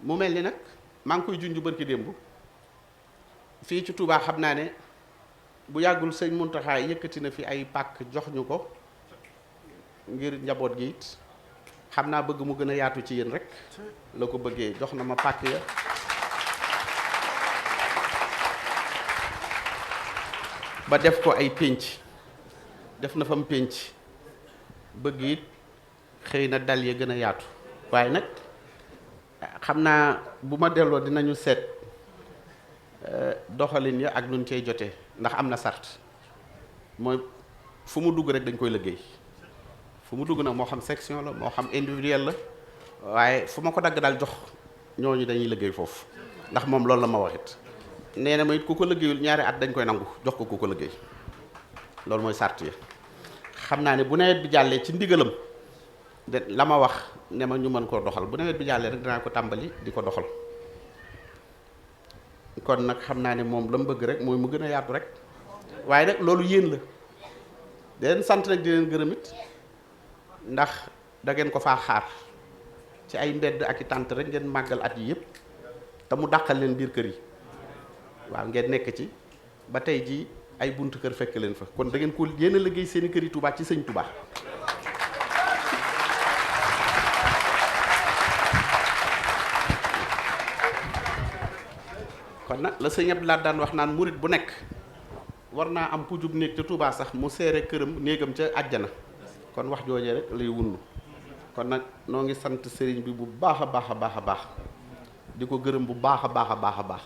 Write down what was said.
mu mel ni nag maa ngi koy junj barki démb fii ci Touba xam naa ne bu yàggul sëñ Muntaxa yëkkati na fi ay pàkk jox ñu ko ngir njaboot gi it xam naa bëgg mu gën a yaatu ci yéen rek la ko bëggee jox na ma pàkk ya ba def ko ay pénc def na fam pénc bëgg it xëy na dal ya gën a yaatu waaye nag xam naa bu ma delloo dinañu seet doxalin ya ak nuñ cey jotee ndax am na sart mooy fu mu dugg rek dañ koy liggéey fu mu dugg nag moo xam section la moo xam individuel la waaye fu ma ko dagg daal jox ñooñu dañuy liggéey foofu ndax moom loolu la ma waxit nee na ma it ku ko liggéeyul ñaari at dañ koy nangu jox ko ku ko liggéey loolu mooy sart ya xam naa ne bu nawet bi jàllee ci ndigalam de la ma wax ne ma ñu mën koo doxal bu nawet bi jàllee rek dinaa ko tàmbali di ko doxal kon nag xam naa ne moom la mu bëgg rek mooy mu gën a yaatu rek waaye nag loolu yéen la di leen sant nag di leen gërëm it ndax da ngeen ko faa xaar ci ay mbedd ak i tànt rek ngeen màggal at yi yëpp te mu dàqal leen biir kër yi waaw ngeen nekk ci ba tey ji ay buntu kër fekk leen fa kon da ngeen ko yéen a liggéey seeni kër yi Touba ci sëñ Touba kon nag la sëñ Abdoulaye daan wax naan murit bu nekk war naa am pujub néeg te Touba sax mu seere këram néegam ca àjjana kon wax joojee rek lay wunnu kon nag noo ngi sant sëriñ bi bu baax a baax a baax a baax di ko gërëm bu baax a baax a baax a baax